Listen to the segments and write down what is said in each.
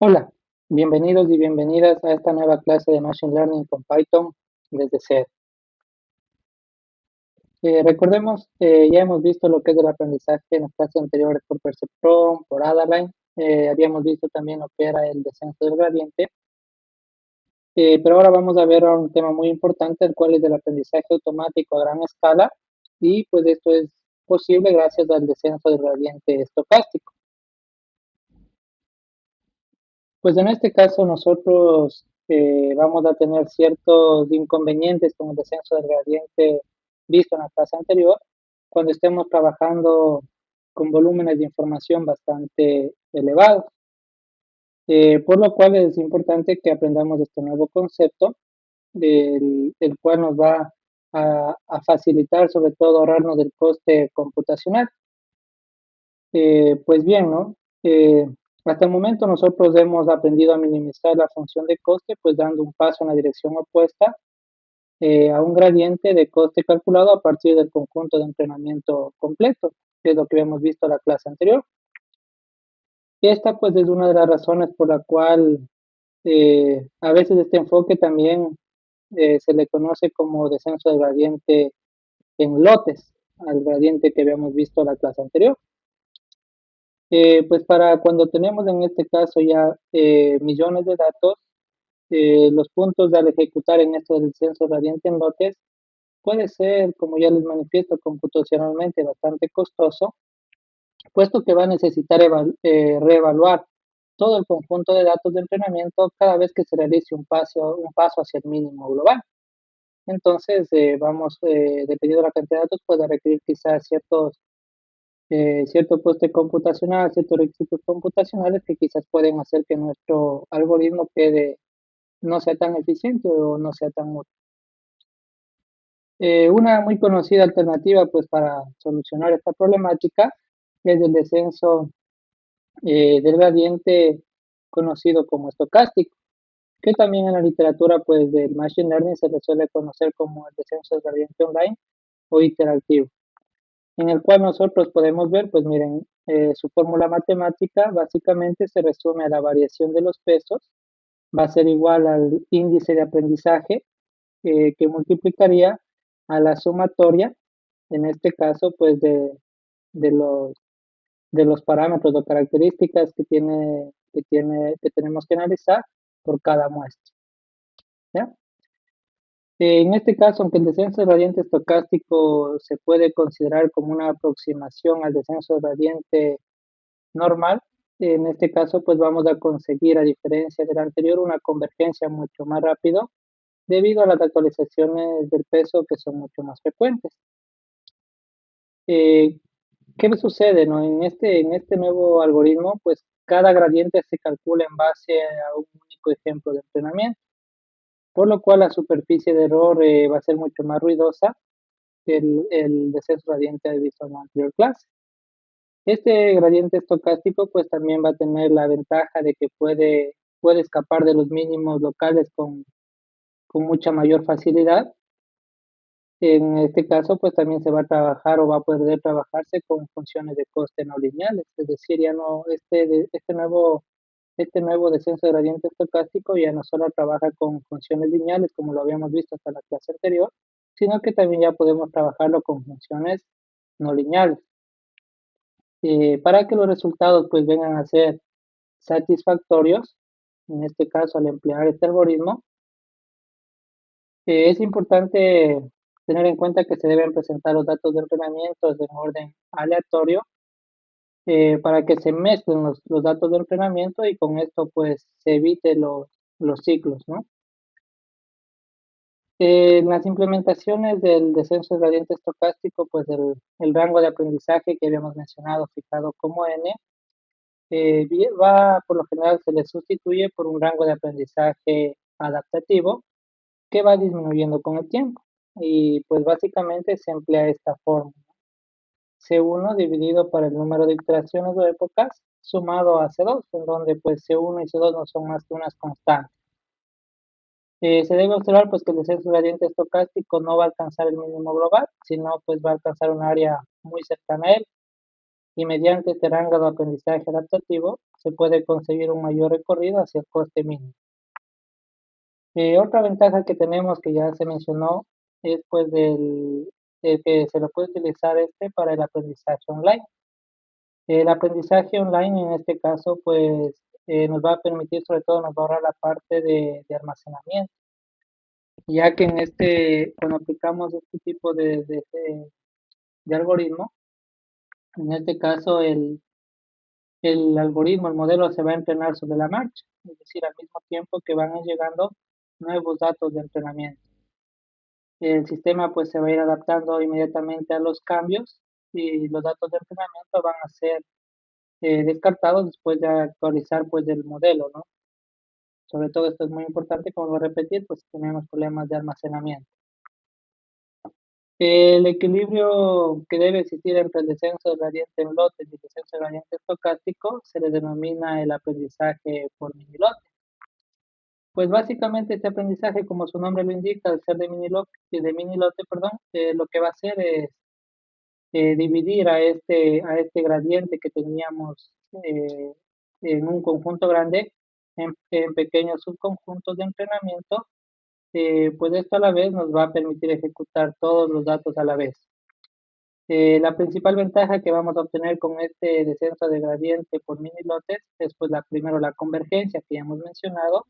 Hola, bienvenidos y bienvenidas a esta nueva clase de Machine Learning con Python desde cero. Recordemos, ya hemos visto lo que es el aprendizaje en las clases anteriores por Perceptron, por Adaline. Habíamos visto también lo que era el descenso del gradiente. Pero ahora vamos a ver un tema muy importante, el cual es el aprendizaje automático a gran escala. Y pues esto es posible gracias al descenso del gradiente estocástico. Pues en este caso nosotros vamos a tener ciertos inconvenientes con el descenso del gradiente visto en la clase anterior, cuando estemos trabajando con volúmenes de información bastante elevados, por lo cual es importante que aprendamos este nuevo concepto, el cual nos va a facilitar, sobre todo, ahorrarnos del coste computacional. Pues bien, ¿no? Hasta el momento nosotros hemos aprendido a minimizar la función de coste, pues dando un paso en la dirección opuesta a un gradiente de coste calculado a partir del conjunto de entrenamiento completo, que es lo que habíamos visto en la clase anterior. Esta pues es una de las razones por la cual a veces este enfoque también se le conoce como descenso de gradiente en lotes, al gradiente que habíamos visto en la clase anterior. Pues para cuando tenemos en este caso ya millones de datos, los puntos al ejecutar en esto del censo radiante en lotes puede ser, como ya les manifiesto, computacionalmente bastante costoso, puesto que va a necesitar reevaluar todo el conjunto de datos de entrenamiento cada vez que se realice un paso hacia el mínimo global. Entonces, dependiendo de la cantidad de datos, puede requerir quizás cierto coste computacional, ciertos requisitos computacionales que quizás pueden hacer que nuestro algoritmo quede, no sea tan eficiente o no sea tan útil. Una muy conocida alternativa pues para solucionar esta problemática es el descenso del gradiente conocido como estocástico, que también en la literatura pues del Machine Learning se le suele conocer como el descenso del gradiente online o interactivo, en el cual nosotros podemos ver, pues miren, su fórmula matemática básicamente se resume a la variación de los pesos, va a ser igual al índice de aprendizaje que multiplicaría a la sumatoria, en este caso, pues de los, de los parámetros o características que tenemos que analizar por cada muestra, ¿ya? En este caso, aunque el descenso del gradiente estocástico se puede considerar como una aproximación al descenso del gradiente normal, en este caso, pues vamos a conseguir, a diferencia del anterior, una convergencia mucho más rápido debido a las actualizaciones del peso que son mucho más frecuentes. Eh, ¿Qué me sucede, no? En este nuevo algoritmo, pues cada gradiente se calcula en base a un único ejemplo de entrenamiento, por lo cual la superficie de error va a ser mucho más ruidosa que el descenso gradiente visto en la anterior clase. Este gradiente estocástico pues también va a tener la ventaja de que puede escapar de los mínimos locales con mucha mayor facilidad. En este caso pues también se va a trabajar o va a poder trabajarse con funciones de coste no lineales, es decir, ya no este nuevo descenso de gradiente estocástico ya no solo trabaja con funciones lineales como lo habíamos visto hasta la clase anterior, sino que también ya podemos trabajarlo con funciones no lineales. Para que los resultados pues vengan a ser satisfactorios, en este caso al emplear este algoritmo, es importante tener en cuenta que se deben presentar los datos de entrenamiento en orden aleatorio para que se mezclen los datos de entrenamiento y con esto pues se evite los ciclos, ¿no? En las implementaciones del descenso del gradiente estocástico, pues el rango de aprendizaje que habíamos mencionado fijado como n, por lo general se le sustituye por un rango de aprendizaje adaptativo que va disminuyendo con el tiempo. Y pues básicamente se emplea esta fórmula. C1 dividido por el número de iteraciones o épocas sumado a C2, en donde pues C1 y C2 no son más que unas constantes. Se debe observar pues que el descenso gradiente estocástico no va a alcanzar el mínimo global, sino pues va a alcanzar un área muy cercana a él. y mediante este rango de aprendizaje adaptativo se puede conseguir un mayor recorrido hacia el coste mínimo. Otra ventaja que tenemos que ya se mencionó es pues el que se lo puede utilizar para el aprendizaje online. El aprendizaje online en este caso pues nos va a permitir, sobre todo nos va a ahorrar la parte de almacenamiento, ya que cuando aplicamos este tipo de algoritmo, en este caso el algoritmo, el modelo se va a entrenar sobre la marcha, es decir, al mismo tiempo que van llegando nuevos datos de entrenamiento. El sistema pues se va a ir adaptando inmediatamente a los cambios y los datos de entrenamiento van a ser descartados después de actualizar pues el modelo, ¿no? Sobre todo esto es muy importante, como voy a repetir, pues si tenemos problemas de almacenamiento. El equilibrio que debe existir entre el descenso de gradiente en lotes y el descenso de gradiente estocástico se le denomina el aprendizaje por mini lote. Pues básicamente este aprendizaje, como su nombre lo indica, al ser de mini lote, perdón, lo que va a hacer es dividir a este gradiente que teníamos en un conjunto grande en pequeños subconjuntos de entrenamiento, pues esto a la vez nos va a permitir ejecutar todos los datos a la vez. La principal ventaja que vamos a obtener con este descenso de gradiente por mini lotes es pues primero la convergencia que ya hemos mencionado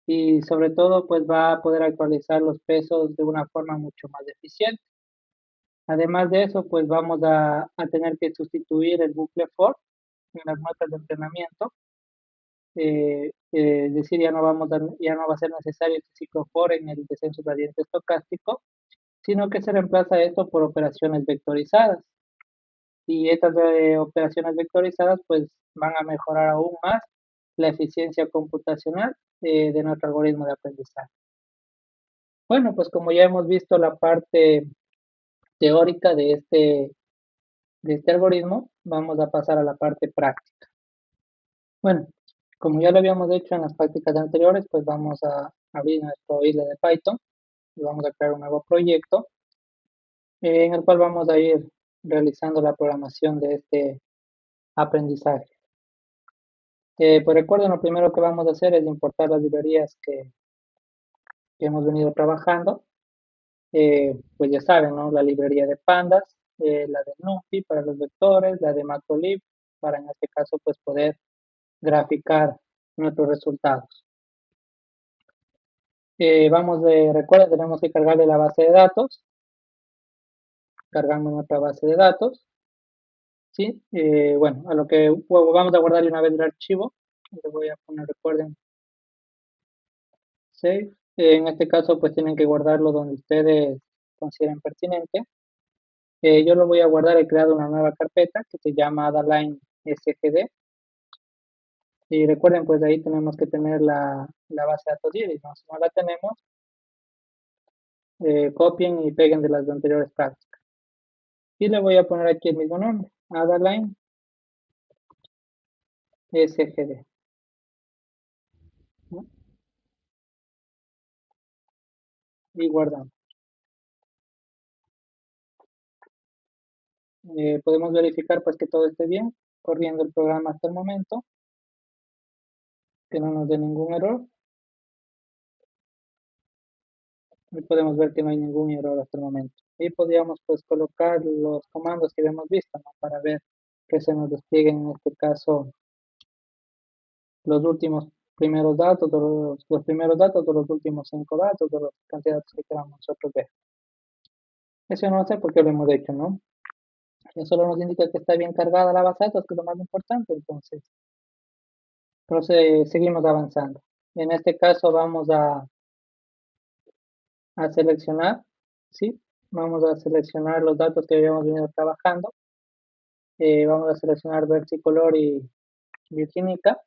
y sobre todo pues va a poder actualizar los pesos de una forma mucho más eficiente. Además de eso, pues vamos a tener que sustituir el bucle for en las muestras de entrenamiento. Es decir, ya no va a ser necesario este ciclo for en el descenso gradiente estocástico, sino que se reemplaza esto por operaciones vectorizadas. Y estas operaciones vectorizadas pues van a mejorar aún más la eficiencia computacional de nuestro algoritmo de aprendizaje. Bueno, pues como ya hemos visto la parte teórica de este algoritmo, vamos a pasar a la parte práctica. Bueno, como ya lo habíamos hecho en las prácticas anteriores, pues vamos a abrir nuestro isla de Python y vamos a crear un nuevo proyecto en el cual vamos a ir realizando la programación de este aprendizaje. Pues recuerden, lo primero que vamos a hacer es importar las librerías que hemos venido trabajando. Pues ya saben, ¿no? La librería de pandas, la de NumPy para los vectores, la de Matplotlib para en este caso pues poder graficar nuestros resultados. Recuerden, tenemos que cargarle la base de datos, cargando nuestra base de datos, ¿sí? Bueno, a lo que vamos a guardar una vez el archivo, le voy a poner, recuerden, save. En este caso, pues tienen que guardarlo donde ustedes consideren pertinente. Yo lo voy a guardar, he creado una nueva carpeta que se llama Adaline SGD. Y recuerden, pues ahí tenemos que tener la base de datos Iris, ¿no? Si no la tenemos, copien y peguen de las anteriores prácticas. Y le voy a poner aquí el mismo nombre, Adaline SGD, ¿no? Y guardamos. Podemos verificar pues que todo esté bien, corriendo el programa hasta el momento, que no nos dé ningún error. Y podemos ver que no hay ningún error hasta el momento. Y podríamos pues colocar los comandos que habíamos visto, ¿no? Para ver que se nos desplieguen en este caso los últimos primeros datos, o los primeros datos, o los últimos 5 datos, o las cantidades que queramos nosotros ver. Eso no sé por qué lo hemos hecho, ¿no? Eso solo nos indica que está bien cargada la base de datos, que es lo más importante, entonces, seguimos avanzando. En este caso vamos a seleccionar, ¿sí? Vamos a seleccionar los datos que habíamos venido trabajando. Vamos a seleccionar versicolor y virginica.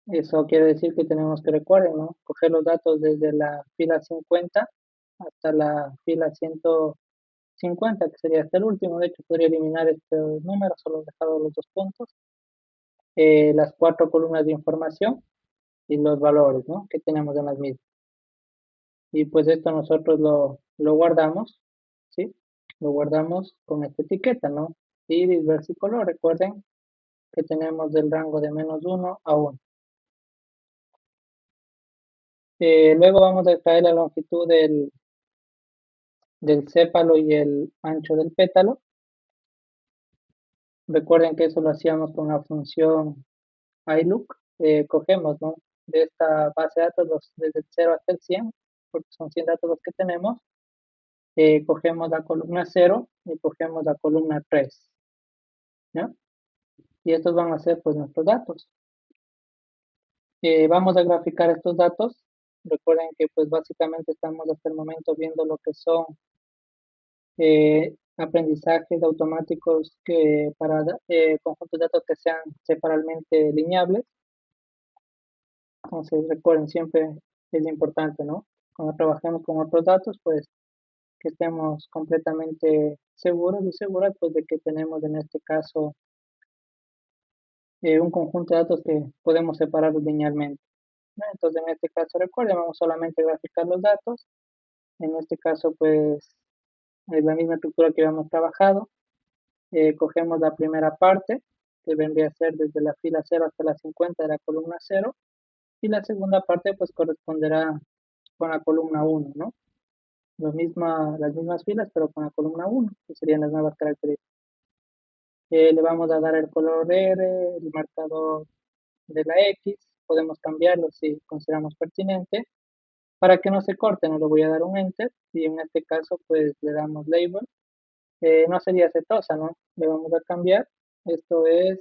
Eso quiere decir que tenemos que, recuerden, ¿no? Coger los datos desde la fila 50 hasta la fila 150, que sería hasta el último. De hecho, podría eliminar estos números, solo dejar los dos puntos. Las 4 columnas de información y los valores, ¿no? Que tenemos en las mismas. Y pues esto nosotros lo guardamos, ¿sí? Lo guardamos con esta etiqueta, ¿no? iris, versicolor. Recuerden que tenemos del rango de -1 a 1. Luego vamos a extraer la longitud del sépalo y el ancho del pétalo. Recuerden que eso lo hacíamos con la función iLook. Cogemos, ¿no?, de esta base de datos desde el 0 hasta el 100, porque son 100 datos los que tenemos. Cogemos la columna 0 y cogemos la columna 3, ¿ya? Y estos van a ser pues nuestros datos. Vamos a graficar estos datos. Recuerden que pues básicamente estamos hasta el momento viendo lo que son aprendizajes automáticos que para conjuntos de datos que sean separablemente lineables. Entonces recuerden, siempre es importante, ¿no?, cuando trabajemos con otros datos, pues que estemos completamente seguros y seguras pues de que tenemos en este caso un conjunto de datos que podemos separar linealmente, ¿no? Entonces en este caso recuerden, vamos solamente a graficar los datos. En este caso pues es la misma estructura que habíamos trabajado. Cogemos la primera parte, que vendría a ser desde la fila 0 hasta la 50 de la columna 0, y la segunda parte pues corresponderá con la columna 1, ¿no? Las mismas filas, pero con la columna 1, que serían las nuevas características. Le vamos a dar el color R, el marcador de la X, podemos cambiarlo si consideramos pertinente. Para que no se corte, no le voy a dar un Enter, y en este caso pues le damos Label. No sería setosa, ¿no? Le vamos a cambiar. Esto es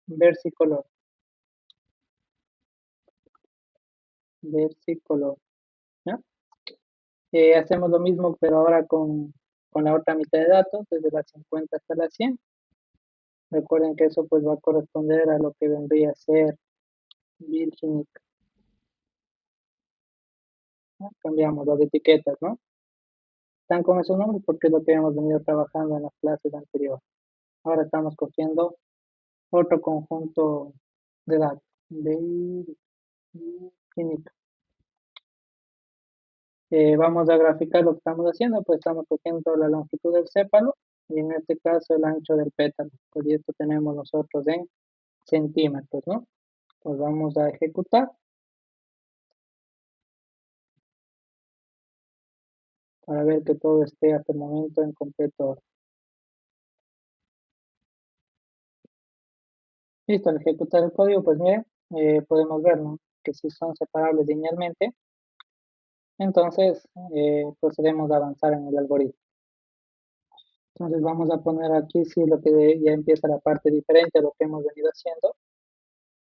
versicolor. Versicolor, ¿ya? Hacemos lo mismo, pero ahora con la otra mitad de datos, desde la 50 hasta la 100. Recuerden que eso pues va a corresponder a lo que vendría a ser Virginica, ¿no? Cambiamos las etiquetas, ¿no? Están con esos nombres porque es lo que hemos venido trabajando en las clases anteriores. Ahora estamos cogiendo otro conjunto de datos. Virginica. Vamos a graficar lo que estamos haciendo, pues estamos cogiendo la longitud del sépalo y en este caso el ancho del pétalo. Pues y esto tenemos nosotros en centímetros, ¿no? Pues vamos a ejecutar para ver que todo esté hasta el momento en completo orden. Listo, al ejecutar el código, pues miren, podemos ver, ¿no?, que si son separables linealmente. Entonces procedemos a avanzar en el algoritmo. Entonces vamos a poner aquí sí lo que ya empieza la parte diferente a lo que hemos venido haciendo.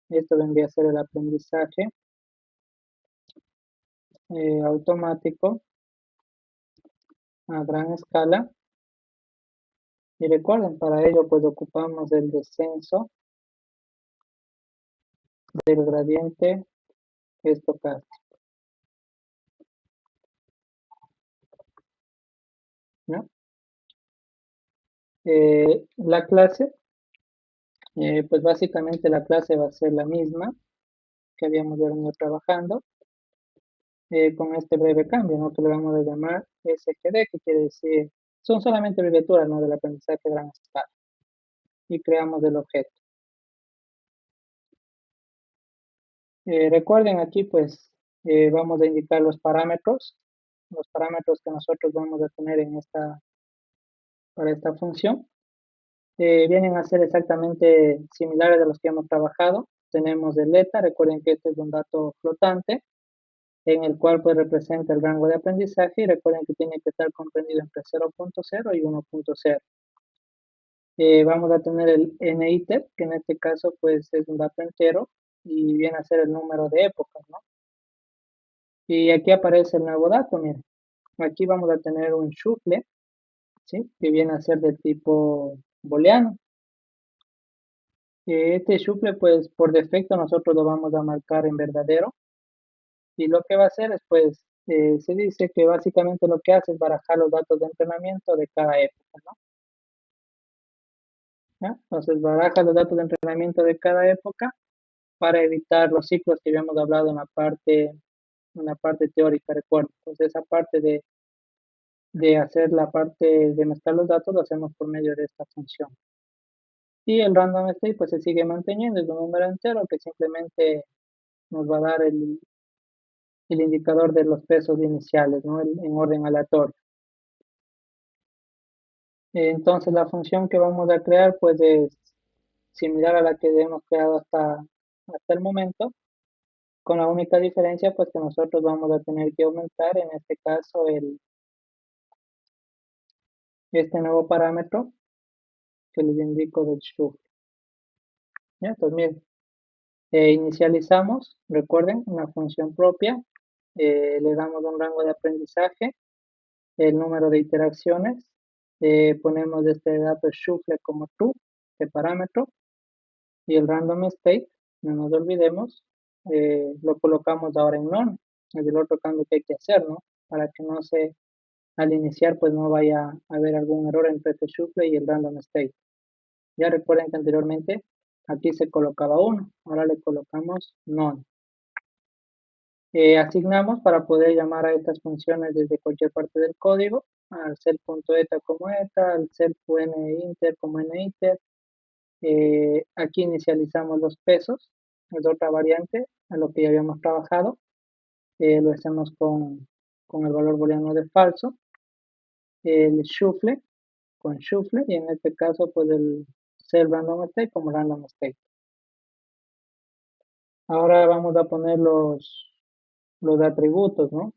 Esto vendría a ser el aprendizaje automático a gran escala. Y recuerden, para ello pues ocupamos el descenso del gradiente estocástico, ¿no? La clase, pues básicamente la clase va a ser la misma que habíamos venido trabajando, con este breve cambio, ¿no?, que le vamos a llamar SGD, que quiere decir, son solamente abreviaturas, ¿no?, del aprendizaje a gran escala. Y creamos el objeto. Recuerden aquí pues vamos a indicar los parámetros que nosotros vamos a tener para esta función. Vienen a ser exactamente similares a los que hemos trabajado. Tenemos el eta, recuerden que este es un dato flotante, en el cual pues representa el rango de aprendizaje, y recuerden que tiene que estar comprendido entre 0.0 y 1.0. Vamos a tener el NITER, que en este caso pues es un dato entero y viene a ser el número de épocas, ¿no? Y aquí aparece el nuevo dato, miren. Aquí vamos a tener un shuffle, ¿sí?, que viene a ser de tipo booleano. Este shuffle pues por defecto nosotros lo vamos a marcar en verdadero, y lo que va a hacer es pues se dice que básicamente lo que hace es barajar los datos de entrenamiento de cada época, ¿no? ¿Ya? Entonces baraja los datos de entrenamiento de cada época para evitar los ciclos que habíamos hablado en la parte teórica, recuerdo. Entonces esa parte de hacer la parte de mezclar los datos lo hacemos por medio de esta función. Y el random state pues se sigue manteniendo, es un número entero que simplemente nos va a dar el indicador de los pesos iniciales, ¿no? En orden aleatorio. Entonces la función que vamos a crear pues es similar a la que hemos creado hasta el momento, con la única diferencia pues que nosotros vamos a tener que aumentar en este caso este nuevo parámetro que les indico del shuffle. ¿Ya? Entonces miren, inicializamos, recuerden, una función propia, le damos un rango de aprendizaje, el número de interacciones, ponemos este dato shuffle como true, este parámetro, y el random state, no nos olvidemos, lo colocamos ahora en none, es el otro cambio que hay que hacer, ¿no? Para que no se, al iniciar, pues no vaya a haber algún error entre este shuffle y el random state. Ya recuerden que anteriormente aquí se colocaba 1, ahora le colocamos none. Asignamos para poder llamar a estas funciones desde cualquier parte del código, al self.eta como eta, al self.ninter como ninter. Aquí inicializamos los pesos, es otra variante a lo que ya habíamos trabajado. Lo hacemos con el valor booleano de falso, el shuffle con shuffle y en este caso pues el self random state como random state. Ahora vamos a poner los atributos, ¿no?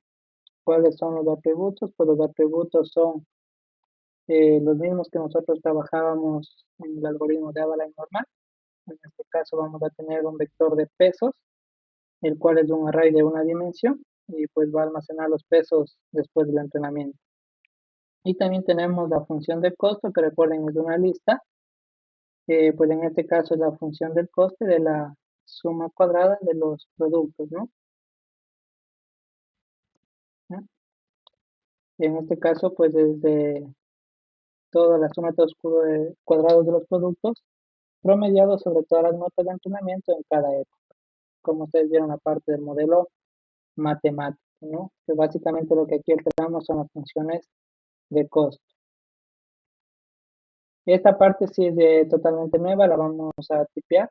¿Cuáles son los atributos? Pues los atributos son los mismos que nosotros trabajábamos en el algoritmo de Avalanche normal. En este caso vamos a tener un vector de pesos, el cual es un array de una dimensión y pues va a almacenar los pesos después del entrenamiento. Y también tenemos la función de costo, que recuerden es una lista, pues en este caso es la función del coste de la suma cuadrada de los productos, ¿no? ¿Ya? Y en este caso pues es de toda la suma de los cuadrados de los productos promediado sobre todas las notas de entrenamiento en cada época. Como ustedes vieron, la parte del modelo matemático, ¿no? Que básicamente lo que aquí entrenamos son las funciones de costo. Esta parte sí es totalmente nueva, la vamos a tipear.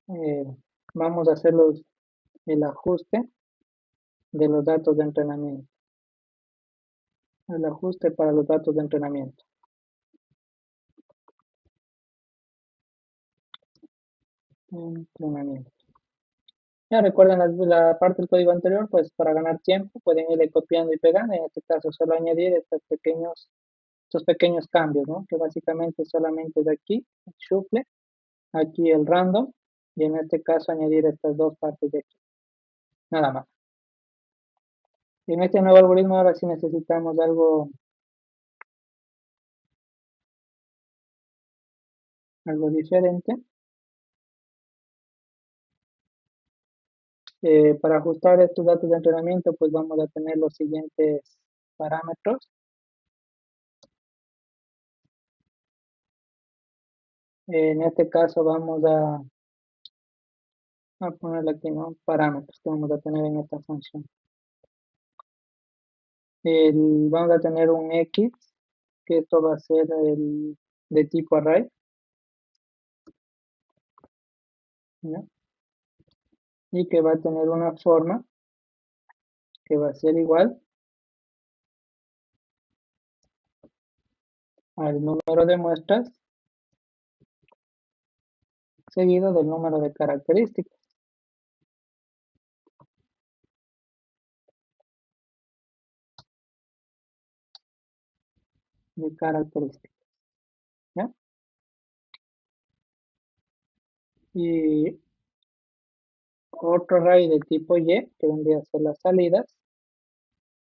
Eh, vamos a hacer el ajuste de los datos de entrenamiento. El ajuste para los datos de entrenamiento. Entrenamiento. Ya recuerden la parte del código anterior, pues para ganar tiempo pueden ir copiando y pegando. En este caso solo añadir estos pequeños cambios, ¿no? Que básicamente solamente de aquí, el shuffle, aquí el random, y en este caso añadir estas dos partes de aquí. Nada más. Y en este nuevo algoritmo ahora sí necesitamos algo diferente. Para ajustar estos datos de entrenamiento, pues vamos a tener los siguientes parámetros. En este caso vamos a ponerle aquí, ¿no? Parámetros que vamos a tener en esta función. Vamos a tener un X, que esto va a ser de tipo array, ¿no? Y que va a tener una forma que va a ser igual al número de muestras seguido del número de características. ¿Ya? Y otro array de tipo Y, que vendría a ser las salidas,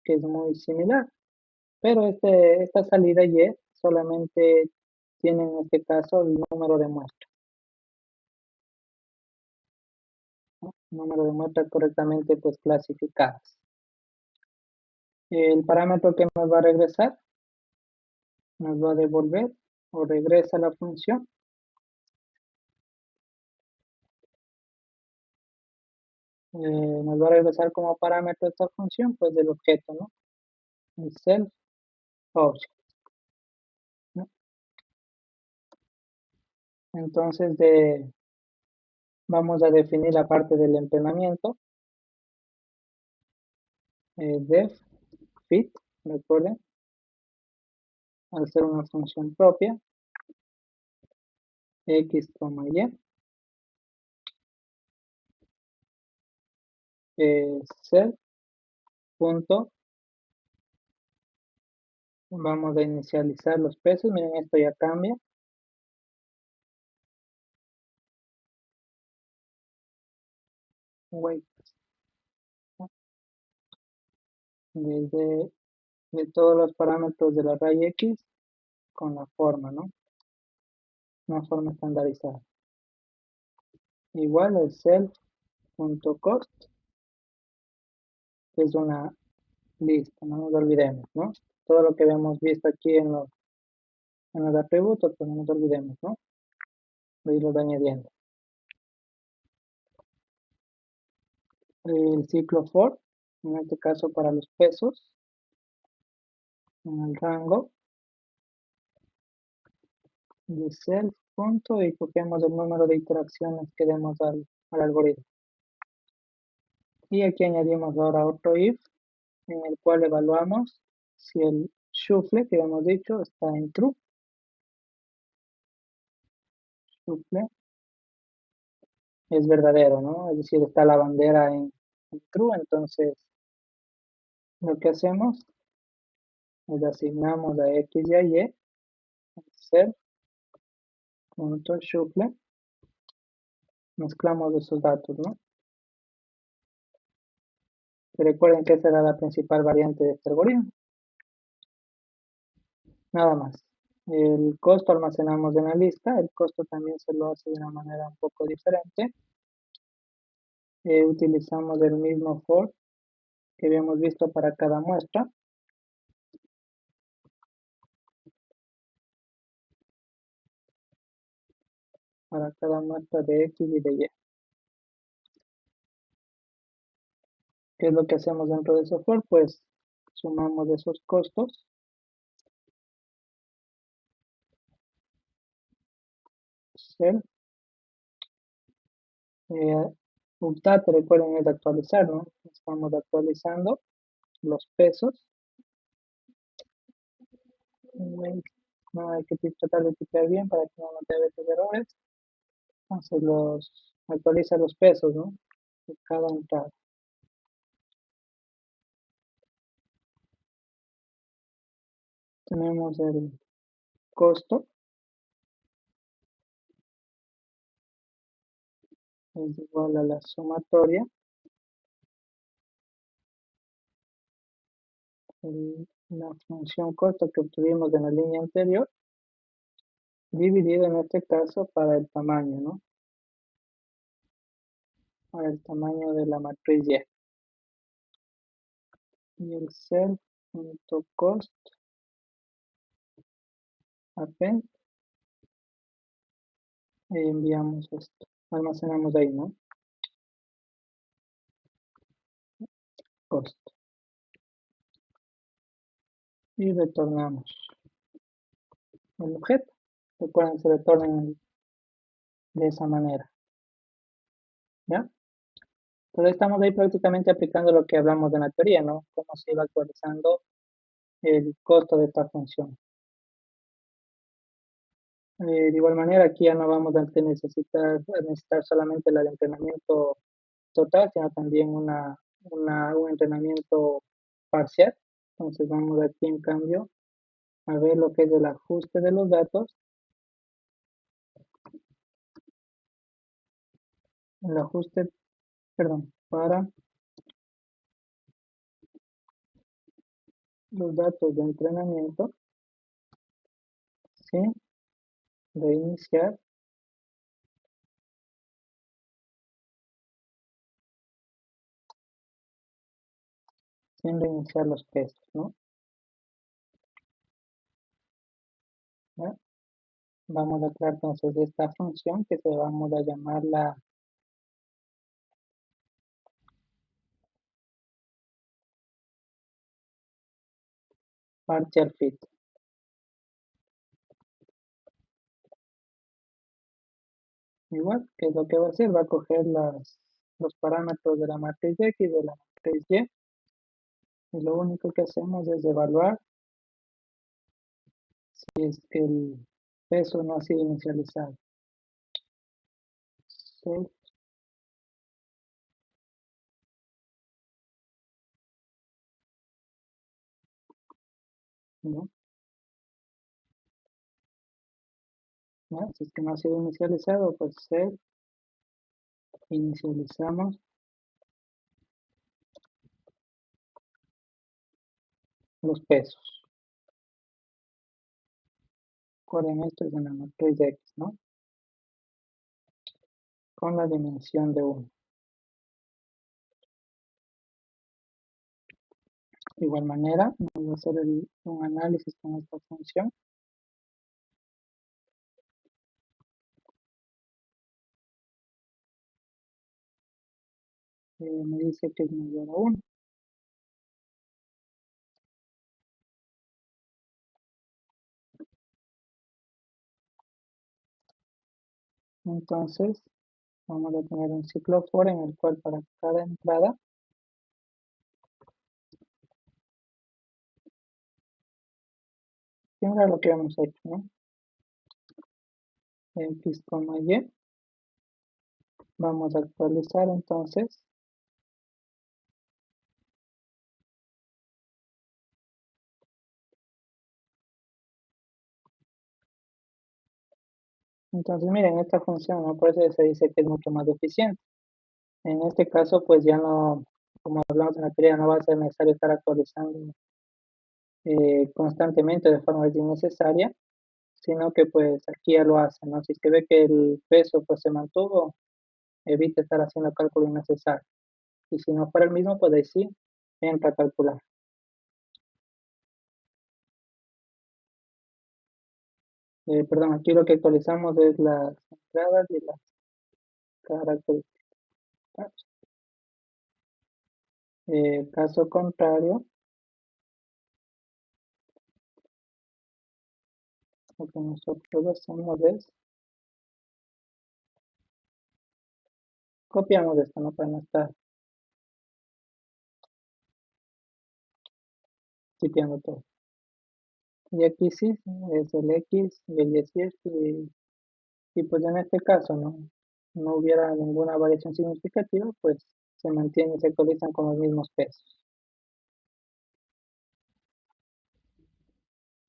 que es muy similar. Pero esta salida Y solamente tiene en este caso el número de muestras. ¿No? Número de muestras correctamente pues clasificadas. El parámetro que nos va a regresar, nos va a devolver o regresa la función. Nos va a regresar como parámetro esta función pues del objeto, ¿no? El self object, ¿no? Entonces, vamos a definir la parte del entrenamiento, def fit, recuerden, al ser una función propia, x, y, set, punto, vamos a inicializar los pesos, miren, esto ya cambia, weight, desde de todos los parámetros de la raya x con la forma, ¿no? Una forma estandarizada. Igual el self.cost, que es una lista, no nos olvidemos, ¿no? Todo lo que habíamos visto aquí en los atributos, pues no nos olvidemos, ¿no? De irlos añadiendo. El ciclo for, en este caso para los pesos, en el rango de self punto y copiamos el número de iteraciones que demos al algoritmo. Y aquí añadimos ahora otro if, en el cual evaluamos si el shuffle que habíamos dicho está en true. Shuffle es verdadero, ¿no? Es decir, está la bandera en true, entonces lo que hacemos es asignamos a x y a y self.shuffle, mezclamos esos datos, ¿no? Y recuerden que esa era la principal variante de este algoritmo. Nada más. El costo almacenamos en la lista, el costo también se lo hace de una manera un poco diferente. Utilizamos el mismo for que habíamos visto para cada muestra. Para cada muestra de X y de Y. ¿Qué es lo que hacemos dentro de ese for? Pues sumamos esos costos. Self. Update, recuerden, es actualizar, ¿no? Estamos actualizando los pesos. No hay que tratar de tipear bien para que no nos dé veces errores. Entonces actualiza los pesos, ¿no? De cada entrada. Tenemos el costo, es igual a la sumatoria, la función costo que obtuvimos en la línea anterior, dividido en este caso para el tamaño, ¿no? Para el tamaño de la matriz Y. Y el self.cost append y enviamos esto. Almacenamos ahí, ¿no? Cost. Y retornamos el objeto. Recuerden, se retornan de esa manera. ¿Ya? Entonces estamos ahí prácticamente aplicando lo que hablamos de la teoría, ¿no? Cómo se iba actualizando el costo de esta función. De igual manera, aquí ya no vamos a necesitar solamente el entrenamiento total, sino también un entrenamiento parcial. Entonces vamos aquí en cambio a ver lo que es el ajuste de los datos. El ajuste, perdón, para los datos de entrenamiento sin reiniciar los pesos, ¿no? ¿Ya? Vamos a crear entonces esta función que se vamos a llamar la partial fit. Igual, ¿qué es lo que va a hacer? Va a coger los parámetros de la matriz X, de la matriz y lo único que hacemos es evaluar si es que el peso no ha sido inicializado. Sí, ¿no? ¿No? Si es que no ha sido inicializado, pues inicializamos los pesos. Recuerden, esto es en la matriz X, ¿no? Con la dimensión de 1. De igual manera, vamos a hacer un análisis con esta función. Me dice que es mayor a 1. Entonces, vamos a tener un ciclo for en el cual para cada entrada siempre lo que hemos hecho, ¿no? X, Y. Vamos a actualizar entonces. Entonces, miren, esta función, ¿no? Por eso se dice que es mucho más eficiente. En este caso, pues ya no, como hablamos en la teoría, no va a ser necesario estar actualizando constantemente de forma innecesaria, sino que pues aquí ya lo hace, ¿no? Si es que ve que el peso pues se mantuvo, evite estar haciendo cálculo innecesario. Y si no fuera el mismo, pues ahí sí, entra a calcular. Perdón, aquí lo que actualizamos es las entradas y las características. Caso contrario, lo que nosotros hacemos es copiamos esto, ¿no? Para no estar copiando todo. Y aquí sí, es el X y el Y es y pues en este caso no hubiera ninguna variación significativa, pues se mantiene y se actualizan con los mismos pesos.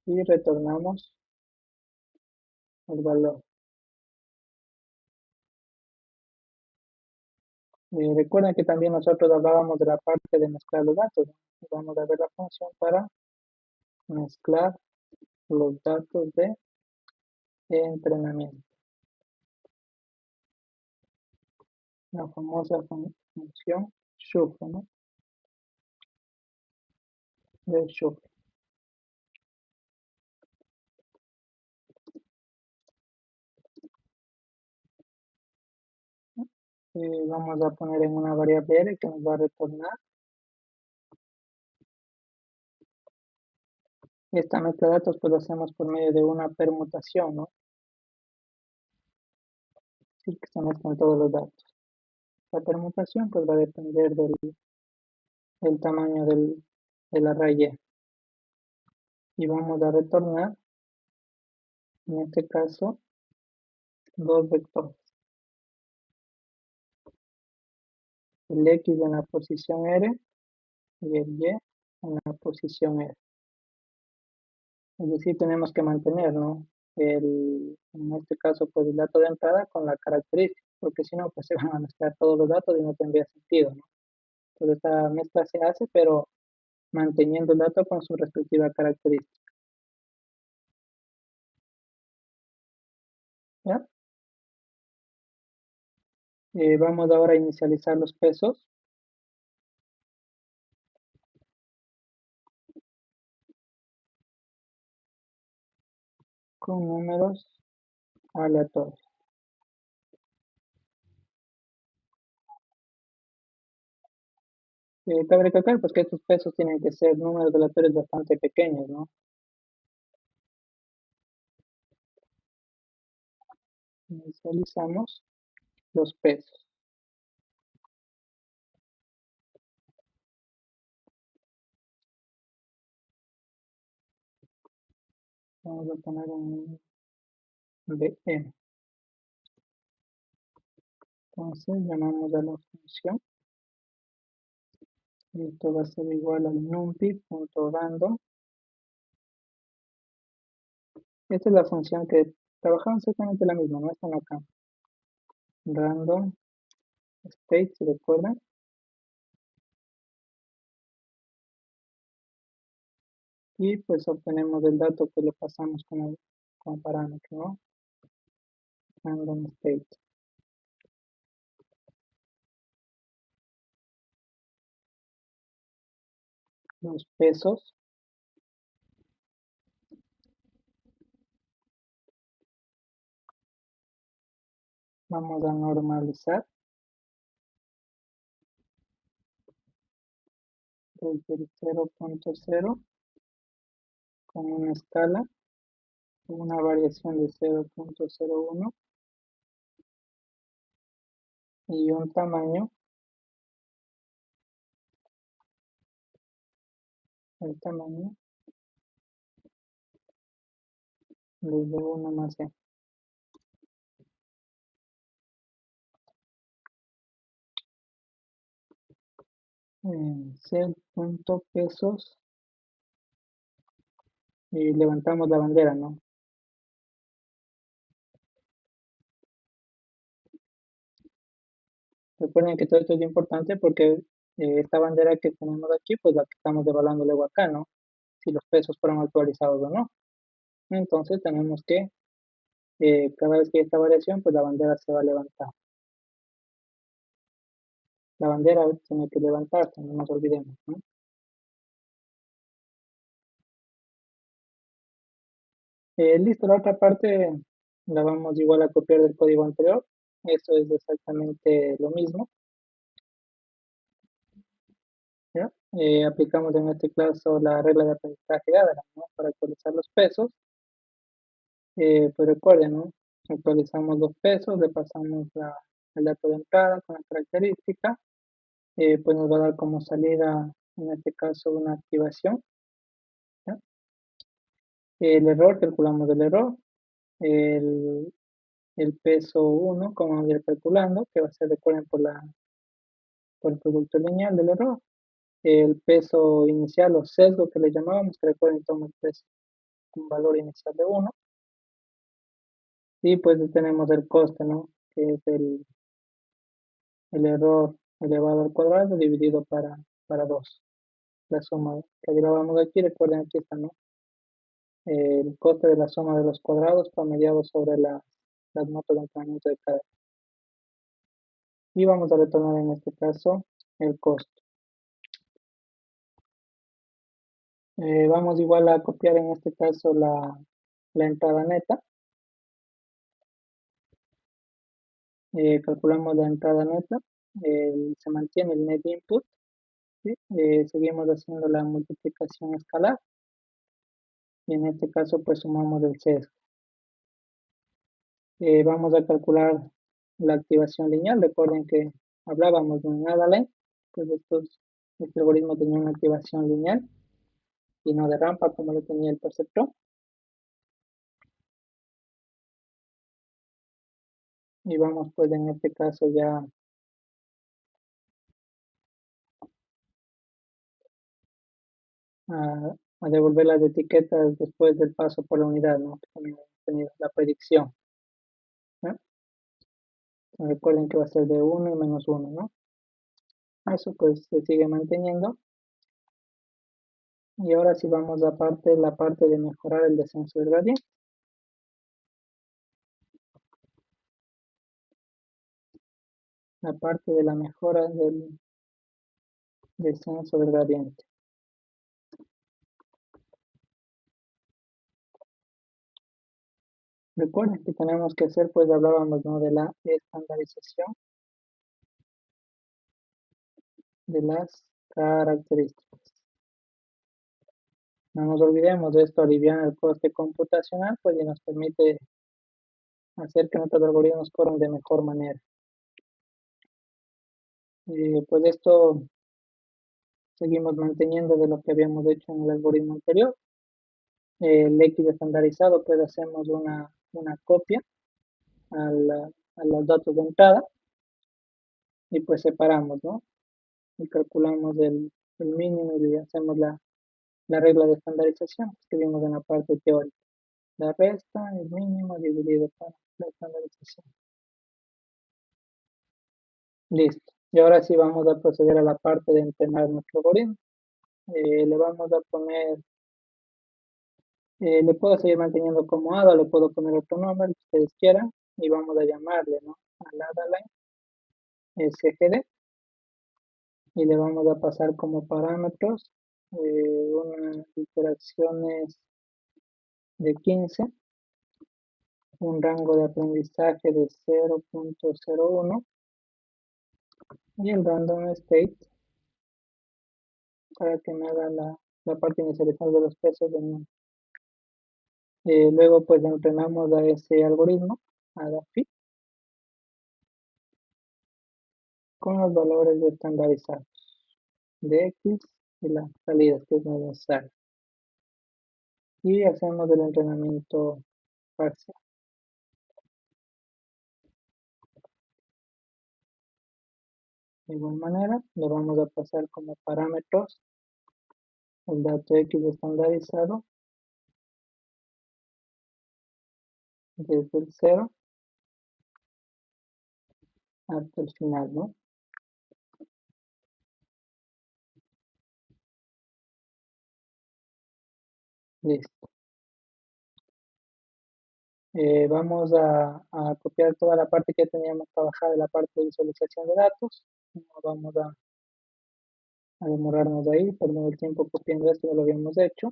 Y retornamos el valor. Recuerden que también nosotros hablábamos de la parte de mezclar los datos, ¿no? Vamos a ver la función para mezclar los datos de entrenamiento. La famosa función shuffle, ¿no? De shuffle. Vamos a poner en una variable r que nos va a retornar esta mezcla de datos, pues lo hacemos por medio de una permutación, ¿no? Así que se mezclan todos los datos. La permutación pues va a depender del tamaño del array y vamos a retornar, en este caso, dos vectores. El X en la posición R y el Y en la posición R. Es decir, tenemos que mantener, ¿no? En este caso, pues el dato de entrada con la característica, porque si no, pues se van a mezclar todos los datos y no tendría sentido, ¿no? Entonces esta mezcla se hace, pero manteniendo el dato con su respectiva característica. ¿Ya? Vamos ahora a inicializar los pesos con números aleatorios. Cabe recalcar pues, que estos pesos tienen que ser números aleatorios bastante pequeños, ¿no? Inicializamos los pesos. Vamos a poner un BM. Entonces llamamos a la función y esto va a ser igual al numpy.random. Esta es la función que trabajamos exactamente la misma, no están acá. Random state, ¿se recuerdan? Y pues obtenemos el dato que le pasamos como parámetro, ¿no? Random state. Los pesos. Vamos a normalizar desde el 0.0 con una escala, una variación de 0.01 y un tamaño, el tamaño desde 1 más n. Cell.pesos y levantamos la bandera, ¿no? Recuerden que todo esto es importante porque esta bandera que tenemos aquí, pues la que estamos devaluando luego acá, ¿no? Si los pesos fueron actualizados o no. Entonces tenemos que, cada vez que hay esta variación, pues la bandera se va a levantar. La bandera tiene que levantarse, no nos olvidemos, ¿no? Listo, la otra parte la vamos igual a copiar del código anterior. Esto es exactamente lo mismo, ¿ya? Aplicamos en este caso la regla de aprendizaje de Adam, ¿no? Para actualizar los pesos. Pues recuerden, ¿no? Actualizamos los pesos, le pasamos el dato de entrada con la característica, pues nos va a dar como salida, en este caso, una activación, ¿ya? El error, calculamos el error, el, el peso 1, como vamos a ir calculando, que va a ser, recuerden, por el producto lineal del error, el peso inicial o sesgo que le llamábamos, que recuerden, toma el peso, un valor inicial de 1, y pues tenemos el coste, ¿no? Que es el error elevado al cuadrado dividido para 2. La suma que derivamos aquí, recuerden aquí está, ¿no? El coste de la suma de los cuadrados promediado sobre las notas de entrenamiento de cada. Y vamos a retornar en este caso el costo. Vamos igual a copiar en este caso la entrada neta. Calculamos la entrada neta. Se mantiene el net input. ¿Sí? Seguimos haciendo la multiplicación escalar. Y en este caso pues sumamos el sesgo. Vamos a calcular la activación lineal. Recuerden que hablábamos de un Adalen, pues este algoritmo tenía una activación lineal y no de rampa como lo tenía el perceptor. Y vamos pues en este caso ya a devolver las etiquetas después del paso por la unidad, ¿no? Que también hemos tenido la predicción, ¿no? Recuerden que va a ser de 1 y menos 1, ¿no? Eso pues se sigue manteniendo. Y ahora sí vamos a la parte de mejorar el descenso del gradiente. La parte de la mejora del descenso del gradiente. Recuerden que tenemos que hacer, pues hablábamos, ¿no? De la estandarización de las características. No nos olvidemos de esto, aliviar el coste computacional, pues y nos permite hacer que nuestros algoritmos corran de mejor manera. Pues esto seguimos manteniendo de lo que habíamos hecho en el algoritmo anterior. El X estandarizado, pues hacemos una copia a los datos de entrada y pues separamos, ¿no? Y calculamos el mínimo y hacemos la regla de estandarización que vimos en la parte teórica. La resta, el mínimo dividido por la estandarización. Listo. Y ahora sí vamos a proceder a la parte de entrenar nuestro algoritmo. Le vamos a poner, le puedo seguir manteniendo como ADA, le puedo poner otro nombre, que ustedes quieran, y vamos a llamarle, ¿no? Al ADA line SGD, y le vamos a pasar como parámetros unas iteraciones de 15, un rango de aprendizaje de 0.01 y el random state para que me haga la parte inicializada de los pesos de mi. Luego pues entrenamos a ese algoritmo, a la fit, con los valores estandarizados de X y las salidas que es necesario. Y hacemos el entrenamiento parcial. De igual manera, le vamos a pasar como parámetros el dato X estandarizado desde el 0 hasta el final, ¿no? Listo. Vamos a copiar toda la parte que teníamos trabajada de la parte de visualización de datos. No vamos a demorarnos ahí, perdiendo el tiempo copiando esto, ya lo habíamos hecho.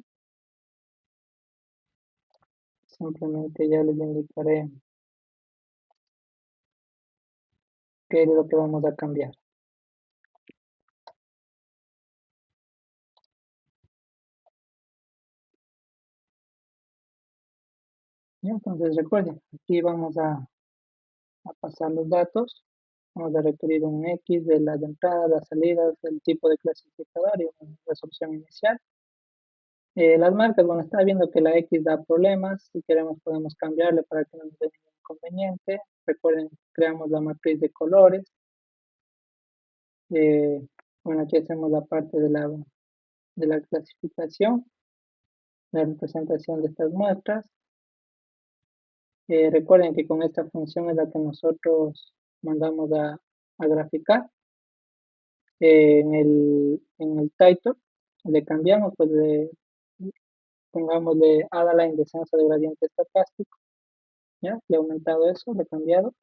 Simplemente ya les indicaré qué es lo que vamos a cambiar. Y entonces recuerden, aquí vamos a pasar los datos. Vamos a requerir un X de las entradas, las salidas, el tipo de clasificador y una resolución inicial. Las marcas, bueno, está viendo que la X da problemas. Si queremos podemos cambiarle para que no nos dé ningún inconveniente. Recuerden, creamos la matriz de colores. Eh, bueno, aquí hacemos la parte de la clasificación, la representación de estas muestras. Recuerden que con esta función es la que nosotros mandamos a graficar. En el title le cambiamos, pues pongámosle Adaline descenso de gradiente estocástico. ¿Ya? Le he aumentado eso, le he cambiado.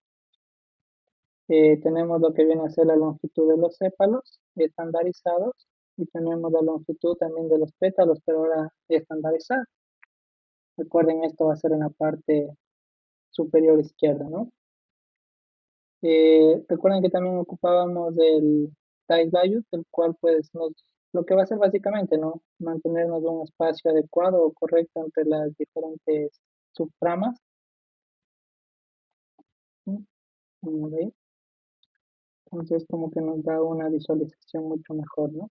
Tenemos lo que viene a ser la longitud de los sépalos estandarizados y tenemos la longitud también de los pétalos, pero ahora estandarizada. Recuerden, esto va a ser en la parte superior izquierda, ¿no? Recuerden que también ocupábamos el type value, el cual pues lo que va a hacer básicamente, ¿no? Mantenernos un espacio adecuado o correcto entre las diferentes subtramas. ¿Sí? Vamos a ver. Entonces como que nos da una visualización mucho mejor, ¿no?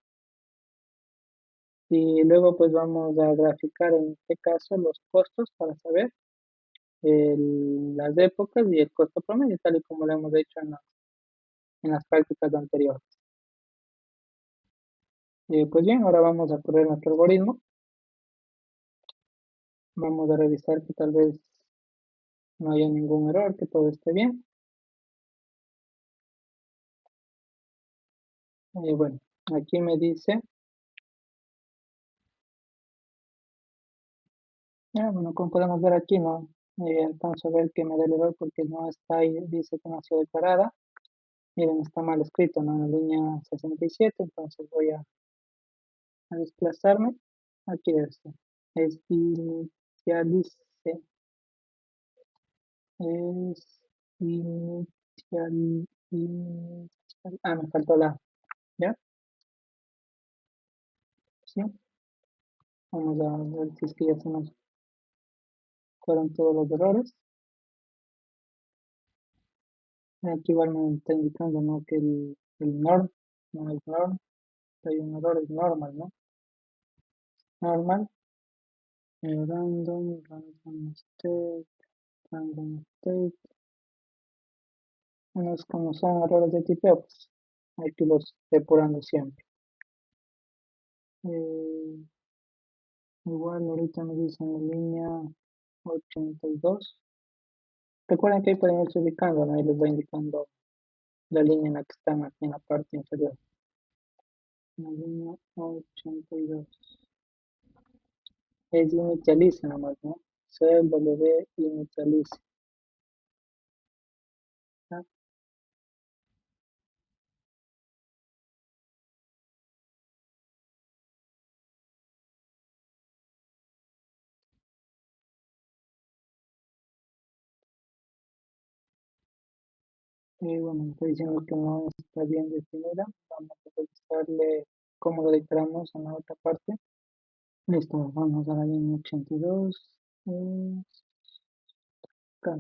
Y luego pues vamos a graficar en este caso los costos para saber las épocas y el costo promedio, tal y como lo hemos hecho en las prácticas anteriores. Pues bien, ahora vamos a correr nuestro algoritmo. Vamos a revisar que tal vez no haya ningún error, que todo esté bien. Bueno, aquí me dice, bueno, como podemos ver aquí, no alcanzo a ver que me da el error porque no está ahí, dice que no ha sido declarada. Miren, está mal escrito, ¿no? En la línea 67, entonces voy a desplazarme. Aquí debe ser. Es inicialice. Es inicial, me faltó la, ¿ya? ¿Sí? Vamos a ver si es que ya se nos fueron todos los errores. Aquí igual me está indicando, ¿no? Que el norm no es norm, hay un error, es normal, ¿no? Normal, state, random state. Unos como son errores de tipeo, pues hay que los depurando siempre. Eh, igual ahorita me dicen en línea 82. Recuerden que ahí pueden irse ubicando, ¿no? Ahí les va indicando la línea en la que están aquí en la parte inferior. La línea 82. Es inicialice nomás, ¿no? CW inicialice. ¿Ya? Y bueno, me está diciendo que no está bien definida. Vamos a revisarle cómo lo declaramos en la otra parte. Listo, vamos a la línea 82. eh, acá.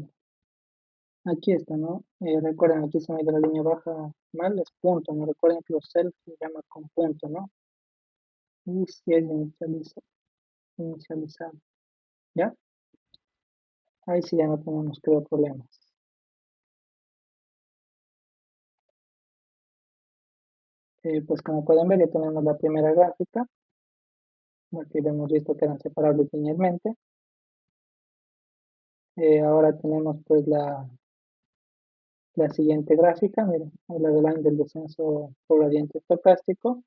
Aquí está, ¿no? Recuerden, aquí se me ha ido la línea baja mal, es punto, ¿no? Recuerden que los self se llama con punto, ¿no? Y si es inicializado, ¿ya? Ahí sí ya no tenemos, creo, problemas. Pues como pueden ver, ya tenemos la primera gráfica, aquí hemos visto que eran separables linealmente. Ahora tenemos pues la siguiente gráfica, miren, la de line del descenso por gradiente estocástico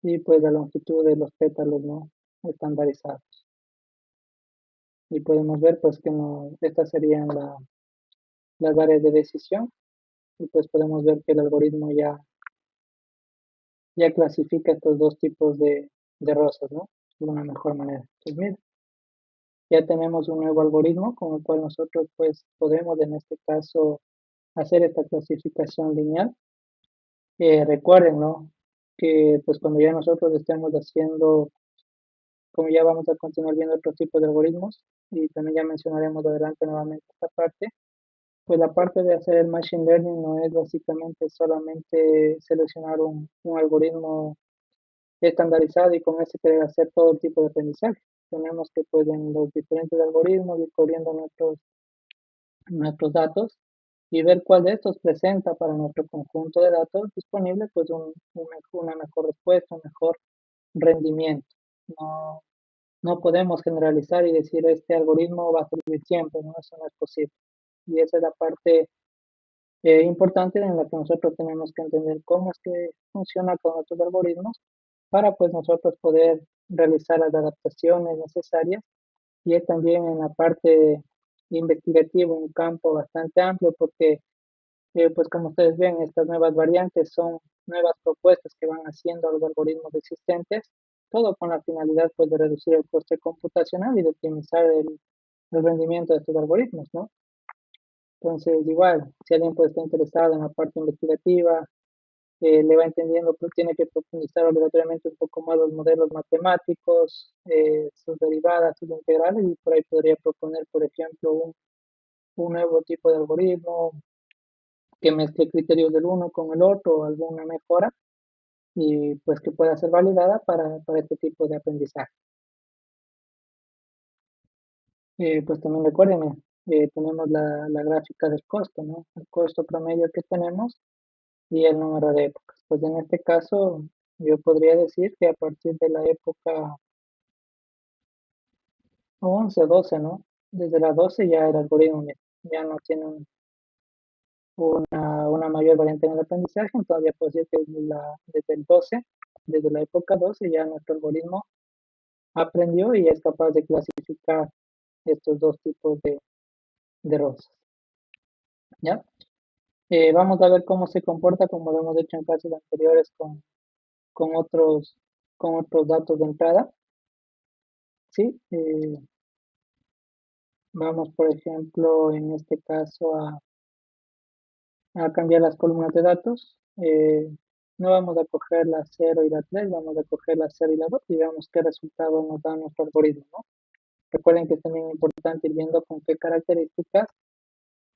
y pues la longitud de los pétalos no estandarizados. Y podemos ver pues que no, estas serían las áreas de decisión y pues podemos ver que el algoritmo ya clasifica estos dos tipos de rosas, ¿no? De una mejor manera. Pues miren, ya tenemos un nuevo algoritmo con el cual nosotros pues podemos en este caso hacer esta clasificación lineal. Recuerden, ¿no? Que pues cuando ya nosotros estemos haciendo, como ya vamos a continuar viendo otros tipos de algoritmos y también ya mencionaremos adelante nuevamente esta parte, pues la parte de hacer el machine learning no es básicamente solamente seleccionar un algoritmo estandarizado y con ese querer hacer todo el tipo de aprendizaje. Tenemos que pues en los diferentes algoritmos ir corriendo nuestros datos y ver cuál de estos presenta para nuestro conjunto de datos disponible pues una mejor respuesta, un mejor rendimiento. No, no podemos generalizar y decir este algoritmo va a servir siempre, ¿no? Eso no es posible. Y esa es la parte importante en la que nosotros tenemos que entender cómo es que funciona con nuestros algoritmos para pues nosotros poder realizar las adaptaciones necesarias y es también en la parte investigativa un campo bastante amplio porque pues como ustedes ven estas nuevas variantes son nuevas propuestas que van haciendo a los algoritmos existentes, todo con la finalidad pues de reducir el coste computacional y de optimizar el rendimiento de estos algoritmos, ¿no? Entonces, igual, si alguien pues, está interesado en la parte investigativa, le va entendiendo, pues tiene que profundizar obligatoriamente un poco más los modelos matemáticos, sus derivadas, sus integrales, y por ahí podría proponer, por ejemplo, un nuevo tipo de algoritmo que mezcle criterios del uno con el otro o alguna mejora y pues que pueda ser validada para este tipo de aprendizaje. Pues también recuerden, tenemos la gráfica del costo, ¿no? El costo promedio que tenemos y el número de épocas. Pues en este caso, yo podría decir que a partir de la época 11 o 12, ¿no? Desde la 12 ya el algoritmo ya no tiene una mayor variante en el aprendizaje, entonces ya puedo decir que desde el 12, desde la época 12 ya nuestro algoritmo aprendió y es capaz de clasificar estos dos tipos de rosas, ¿ya? Vamos a ver cómo se comporta, como lo hemos hecho en casos anteriores con otros, con otros datos de entrada, ¿sí? Vamos, por ejemplo, en este caso a cambiar las columnas de datos. No vamos a coger la cero y la 3, vamos a coger la cero y la 2 y veamos qué resultado nos da nuestro algoritmo, ¿no? Recuerden que es también importante ir viendo con qué características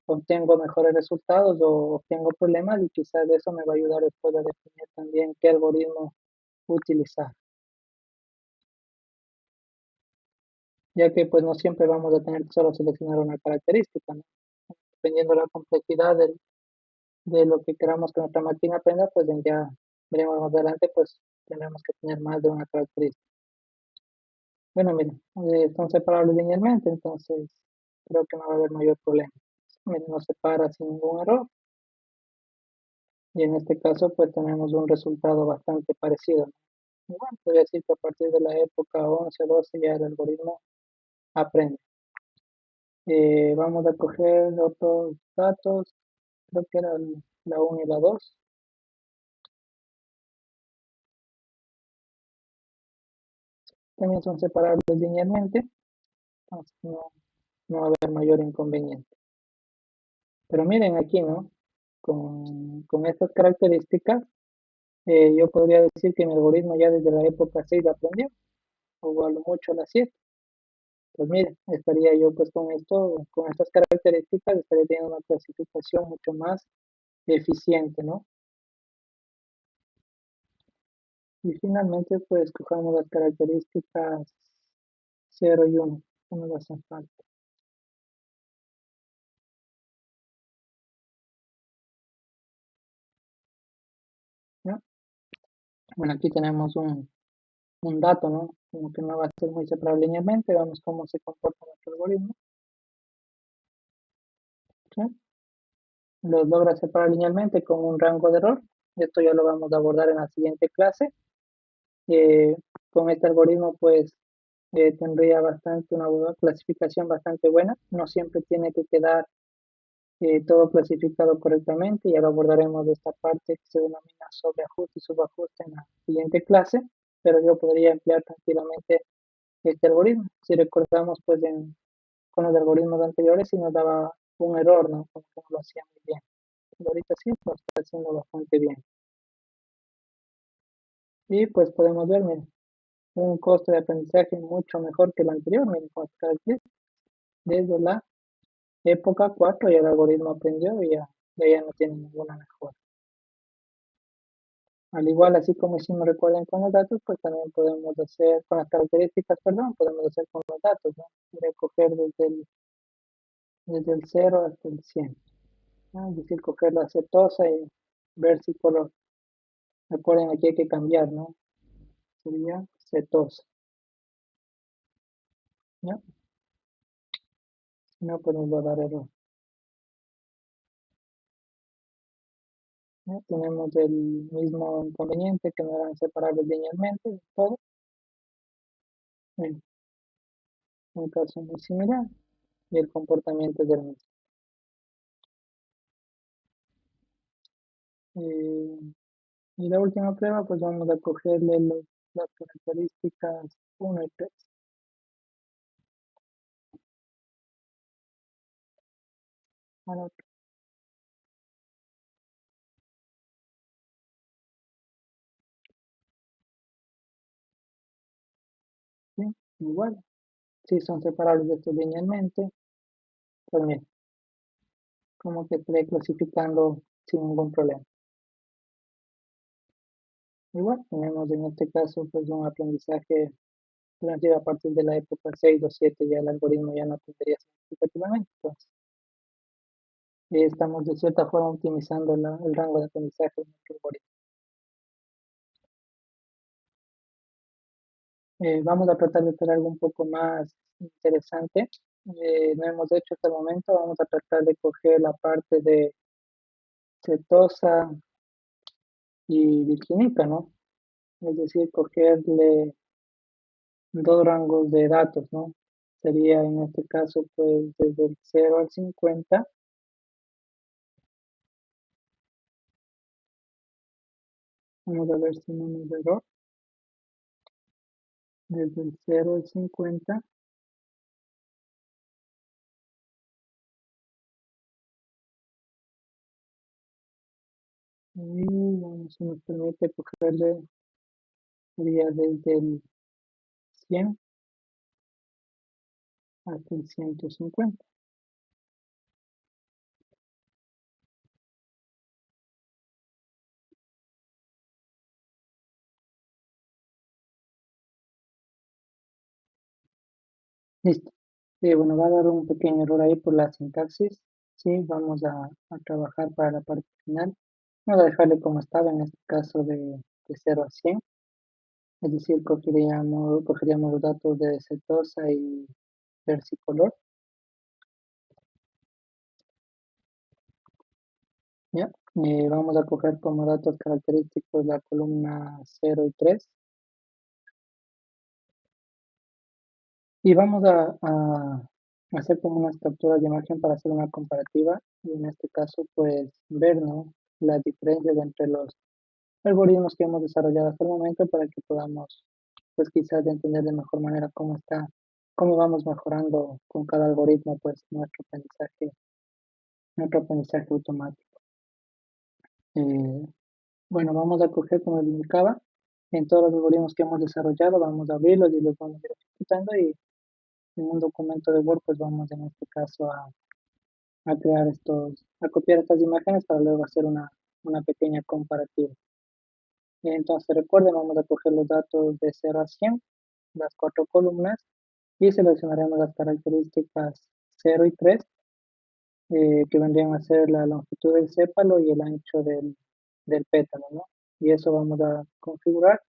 obtengo mejores resultados o obtengo problemas y quizás eso me va a ayudar después a definir también qué algoritmo utilizar, ya que pues no siempre vamos a tener que solo seleccionar una característica, ¿no? Dependiendo de la complejidad de lo que queramos que nuestra máquina aprenda, pues ya veremos más adelante, pues tendremos que tener más de una característica. Bueno, miren, son separables linealmente, entonces creo que no va a haber mayor problema. Miren, nos separa sin ningún error y en este caso pues tenemos un resultado bastante parecido. Igual podría decir que a partir de la época 11 o 12 ya el algoritmo aprende. Vamos a coger otros datos, creo que era la 1 y la 2. También son separables linealmente, entonces no va a haber mayor inconveniente. Pero miren aquí, ¿no? Con estas características, yo podría decir que mi algoritmo ya desde la época 6 aprendió, o a lo mucho la 7. Pues miren, estaría yo pues con esto, con estas características, estaría teniendo una clasificación mucho más eficiente, ¿no? Y finalmente pues cojamos las características 0 y 1, no nos hacen falta, ¿no? Bueno, aquí tenemos un dato, ¿no? Como que no va a ser muy separable linealmente, vemos cómo se comporta nuestro algoritmo, ¿sí? Los logra separar linealmente con un rango de error. Esto ya lo vamos a abordar en la siguiente clase. Eh, con este algoritmo, pues, tendría una clasificación bastante buena. No siempre tiene que quedar todo clasificado correctamente. Ya lo abordaremos de esta parte que se denomina sobreajuste y subajuste en la siguiente clase, pero yo podría emplear tranquilamente este algoritmo. Si recordamos, pues, con los algoritmos anteriores, si nos daba un error, ¿no? Como que no lo hacía muy bien. Pero ahorita sí lo está haciendo bastante bien. Y pues podemos ver, miren, un costo de aprendizaje mucho mejor que el anterior, miren, con estas características. Desde la época 4 ya el algoritmo aprendió y ya no tiene ninguna mejora. Al igual, así como hicimos, recuerden, con los datos, pues también podemos hacer, con las características, perdón, podemos hacer con los datos, ¿no? Coger desde el 0 hasta el 100, ¿no? Es decir, coger la cetosa y ver si color. Recuerden, aquí hay que cambiar, ¿no? Sería cetosa, ¿no? Si no, pues nos va a dar error. ¿No? Tenemos el mismo inconveniente que no eran separables linealmente, todo, en un caso muy similar, y el comportamiento es del mismo. Eh, y la última prueba, pues vamos a cogerle las características 1 y 3. Ahora, ¿sí? Igual, si son separables estos linealmente, pues mira, como que estaré clasificando sin ningún problema. Igual, tenemos en este caso, pues un aprendizaje durante a partir de la época 6 o 7 ya el algoritmo ya no aprendería significativamente. Entonces, estamos de cierta forma optimizando el rango de aprendizaje de nuestro algoritmo. Vamos a tratar de hacer algo un poco más interesante. No hemos hecho hasta el momento, vamos a tratar de coger la parte de cetosa y virginica, ¿no? Es decir, cogerle dos rangos de datos, ¿no? Sería en este caso, pues, desde el 0 al 50. Vamos a ver si no nos da error. Desde el 0 al 50. Y vamos, si nos permite cogerle, sería desde el 100 hasta el 150. Listo. Bueno, va a dar un pequeño error ahí por la sintaxis. Sí, vamos a trabajar para la parte final. Vamos a dejarle como estaba en este caso de 0 a 100. Es decir, cogeríamos los datos de setosa y versicolor. ¿Ya? Vamos a coger como datos característicos la columna 0 y 3. Y vamos a hacer como unas capturas de imagen para hacer una comparativa. Y en este caso, pues, ver, ¿no?, las diferencias entre los algoritmos que hemos desarrollado hasta el momento para que podamos, pues, quizás entender de mejor manera cómo vamos mejorando con cada algoritmo, pues, nuestro aprendizaje automático. Eh, bueno, vamos a coger, como les indicaba, en todos los algoritmos que hemos desarrollado, vamos a abrirlos y los vamos a ir ejecutando y en un documento de Word, pues vamos en este caso a copiar estas imágenes para luego hacer una pequeña comparativa. Entonces recuerden, vamos a coger los datos de 0 a 100, las cuatro columnas, y seleccionaremos las características 0 y 3, que vendrían a ser la longitud del sépalo y el ancho del pétalo, ¿no? Y eso vamos a configurar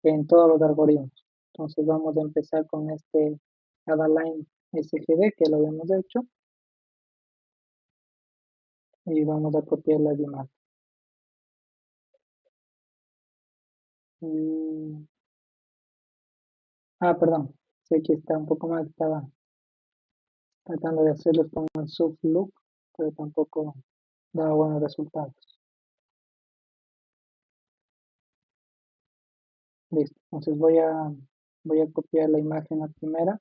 en todos los algoritmos. Entonces vamos a empezar con este Adaline SGD que lo habíamos hecho y vamos a copiar las imágenes. Mm, perdón, sé que está un poco mal, estaba tratando de hacerlos con el soft look, pero tampoco da buenos resultados. Listo, entonces voy a copiar la imagen la primera.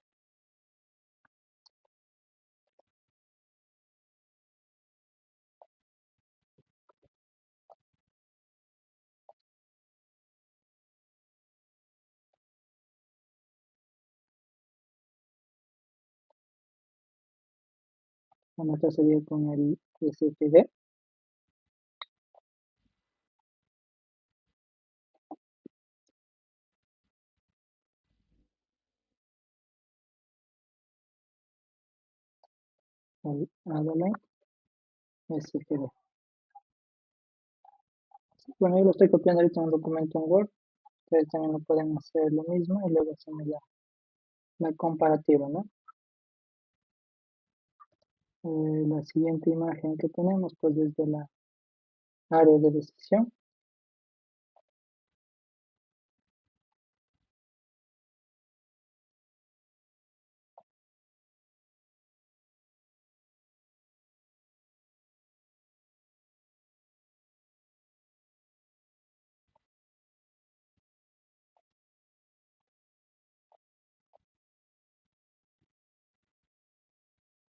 Bueno, esta sería con el SFD. El Adaline SFD. Bueno, yo lo estoy copiando ahorita en un documento en Word. Ustedes también lo pueden hacer lo mismo y luego hacemos la comparativa, ¿no? La siguiente imagen que tenemos, pues desde la área de decisión.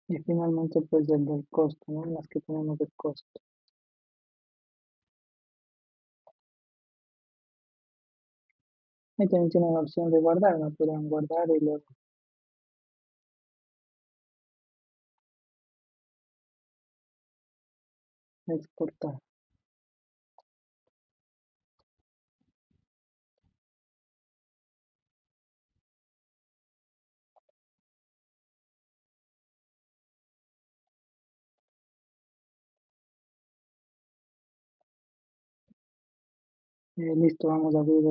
Y finalmente, pues el del costo, ¿no? Las que tenemos de costo. Ahí también tienen la opción de guardar, ¿no? Podrían guardar y luego exportar. Listo, vamos a abrir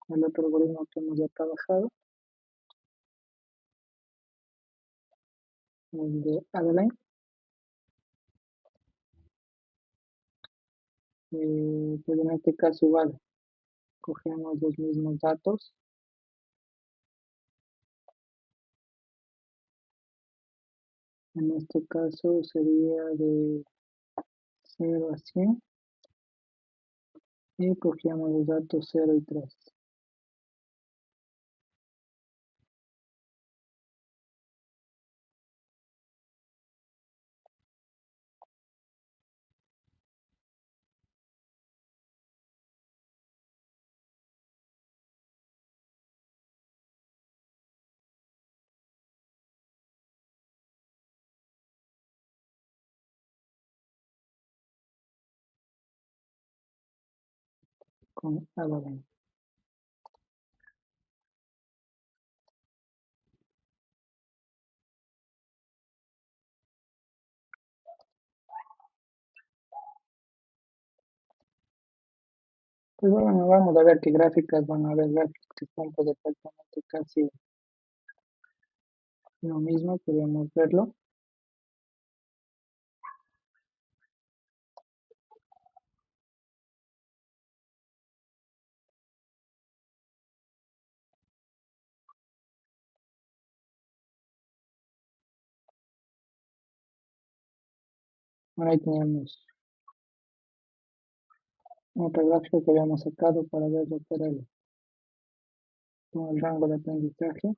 el otro algoritmo que hemos ya trabajado, el de Adeline. Pues en este caso igual, cogemos los mismos datos. En este caso sería de 0 a 100 y cogíamos los datos 0 y 3. Con Adeline. Pues bueno, vamos a ver qué gráficas van a ver gráficas que son pues exactamente casi lo mismo, podemos verlo. Bueno, ahí teníamos otra gráfica que habíamos sacado para ver lo que era con el rango de aprendizaje.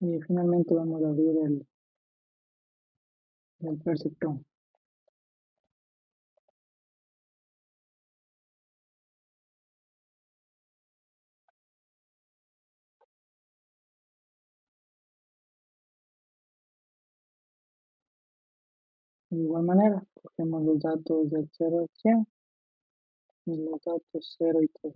Y finalmente vamos a abrir el perceptrón. De igual manera, cogemos los datos del 0 al 100 y los datos 0 y 3.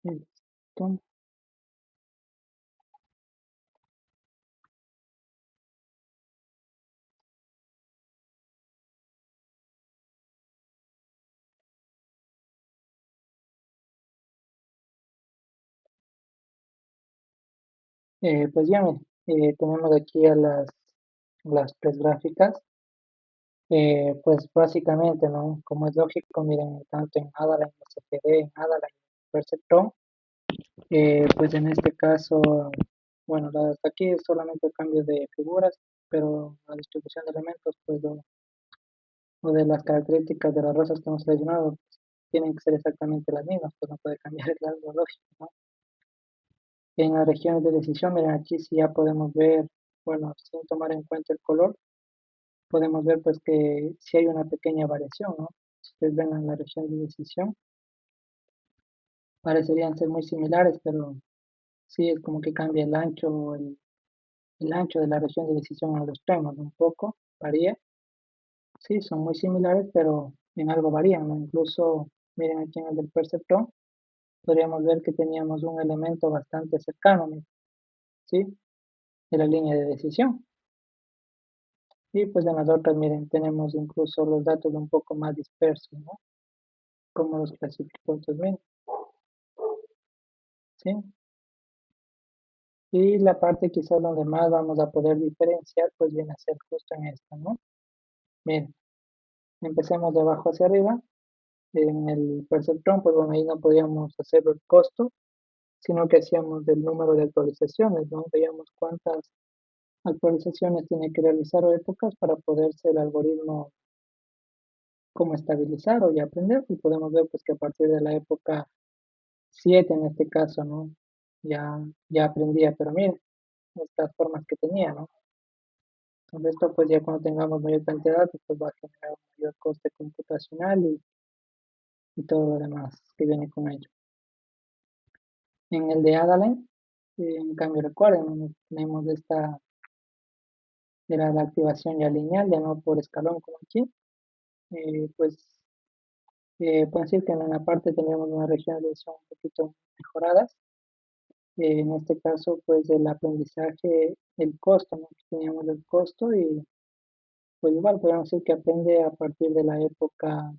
Listo. Pues ya, miren, tenemos aquí a las tres gráficas. Pues básicamente, ¿no? Como es lógico, miren, tanto en Adaline, SFD, en Adaline, Perceptron, pues en este caso, bueno, hasta aquí es solamente el cambio de figuras, pero la distribución de elementos, pues lo de las características de las rosas que hemos seleccionado, pues, tienen que ser exactamente las mismas, pues no puede cambiar, es algo lógico, ¿no? En las regiones de decisión, miren, aquí sí ya podemos ver, bueno, sin tomar en cuenta el color, podemos ver pues que sí hay una pequeña variación, ¿no? Si ustedes ven en la región de decisión, parecerían ser muy similares, pero sí es como que cambia el ancho de la región de decisión a los extremos, un poco, varía. Sí, son muy similares, pero en algo varían, ¿no? Incluso, miren aquí en el del perceptrón, podríamos ver que teníamos un elemento bastante cercano, miren, ¿sí? De la línea de decisión. Y pues en las otras, miren, tenemos incluso los datos un poco más dispersos, ¿no? Como los clasificó estos miren, ¿sí? Y la parte quizás donde más vamos a poder diferenciar, pues viene a ser justo en esta, ¿no? Miren, empecemos de abajo hacia arriba. En el perceptrón, pues bueno, ahí no podíamos hacer el costo, sino que hacíamos del número de actualizaciones, ¿no? Veíamos cuántas actualizaciones tiene que realizar o épocas para poderse el algoritmo como estabilizar o ya aprender, y podemos ver pues que a partir de la época 7 en este caso, ¿no? Ya aprendía, pero miren, estas formas que tenía, ¿no? Con esto pues ya cuando tengamos mayor cantidad de datos, pues va a generar un mayor coste computacional y todo lo demás que viene con ello. En el de Adaline, en cambio recuerden, ¿no? Tenemos esta, era la activación ya lineal, ya no por escalón como aquí, pues puedo decir que en una parte teníamos unas regiones de edición un poquito mejoradas. En este caso, pues el aprendizaje, el costo, ¿no? Teníamos el costo y pues igual podemos decir que aprende a partir de la época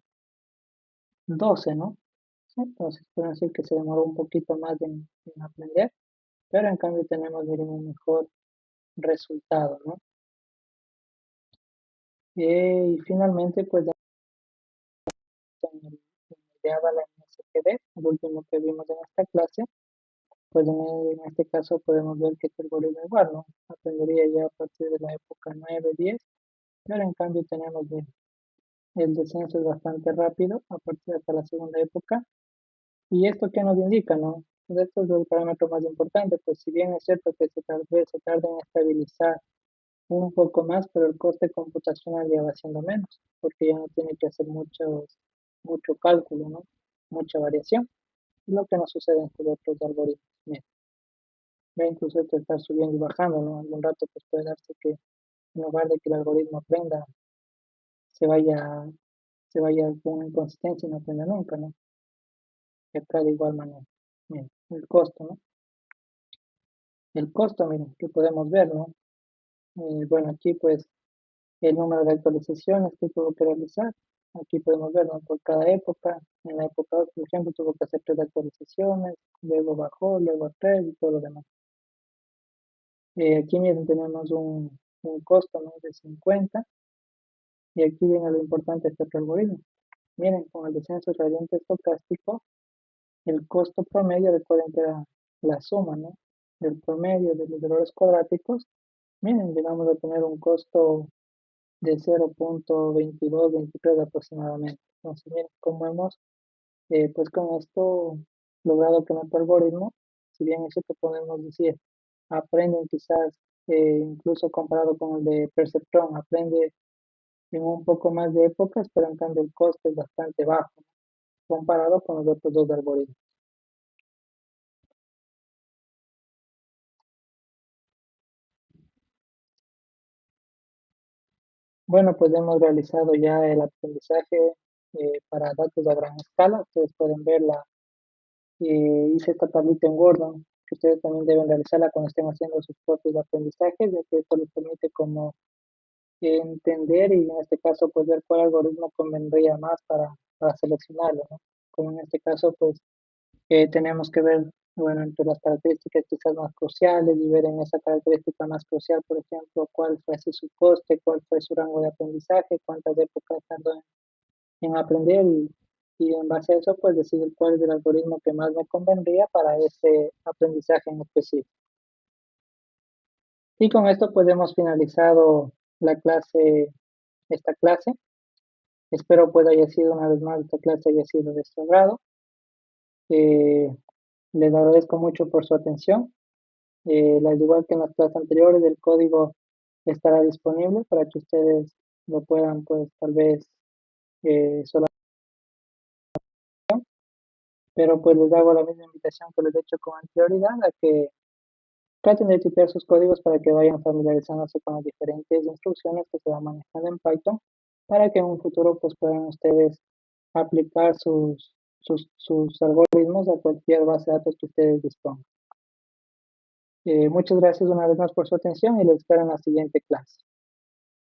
12, ¿no? Sí, entonces podemos decir que se demoró un poquito más en aprender, pero en cambio tenemos, miren, un mejor resultado, ¿no? Y finalmente, pues en el de Avala en SGD, el último que vimos en esta clase, pues en este caso podemos ver que este algoritmo igual, ¿no? Aprendería ya a partir de la época 9, 10, pero en cambio tenemos, bien, el descenso es bastante rápido a partir hasta la segunda época. ¿Y esto qué nos indica, no? Pues esto es el parámetro más importante, pues si bien es cierto que se tarda en estabilizar un poco más, pero el coste computacional ya va siendo menos, porque ya no tiene que hacer mucho cálculo, ¿no? Mucha variación, lo que no sucede en los otros algoritmos. Bien, ya incluso esto está subiendo y bajando, ¿no? Algún rato pues puede darse que en lugar de que el algoritmo aprenda, se vaya, se vaya con una inconsistencia y no aprenda nunca, ¿no? Y acá de igual manera. Bien, el costo, ¿no? El costo, miren, que podemos ver, ¿no? Bueno, aquí pues el número de actualizaciones que tuvo que realizar. Aquí podemos ver, ¿no? Por cada época. En la época 2, por ejemplo, tuvo que hacer 3 actualizaciones, luego bajó, luego 3 y todo lo demás. Aquí miren, tenemos un costo, ¿no? De 50, y aquí viene lo importante de este algoritmo. Miren, con el descenso gradiente estocástico, el costo promedio, recuerden que era la suma, ¿no? Del promedio de los valores cuadráticos. Miren, llegamos a tener un costo de 0.2223 aproximadamente. Entonces, miren cómo hemos, pues con esto, logrado que nuestro algoritmo, si bien eso que podemos decir, aprenden quizás, incluso comparado con el de Perceptron, aprende en un poco más de épocas, pero en cambio el coste es bastante bajo, ¿no? Comparado con los otros dos algoritmos. Bueno, pues hemos realizado ya el aprendizaje para datos a gran escala. Ustedes pueden verla. Hice esta tablita en Word, que ustedes también deben realizarla cuando estén haciendo sus propios aprendizajes, ya que esto les permite como entender y en este caso pues ver cuál algoritmo convendría más para seleccionarlo, ¿no? Como en este caso pues tenemos que ver, bueno, entre las características quizás más cruciales y ver en esa característica más crucial, por ejemplo, cuál fue así su coste, cuál fue su rango de aprendizaje, cuántas épocas tardó en aprender y en base a eso pues decidir cuál es el algoritmo que más me convendría para ese aprendizaje en específico. Y con esto pues hemos finalizado la clase, esta clase. Espero pues haya sido una vez más esta clase haya sido de su agrado. Eh, Les agradezco mucho por su atención. Al igual que en las clases anteriores, el código estará disponible para que ustedes lo puedan pues tal vez solo, pero pues les hago la misma invitación que les he hecho con anterioridad a que traten de tipear sus códigos para que vayan familiarizándose con las diferentes instrucciones que se van manejando en Python para que en un futuro pues puedan ustedes aplicar sus algoritmos a cualquier base de datos que ustedes dispongan. Muchas gracias una vez más por su atención y les espero en la siguiente clase.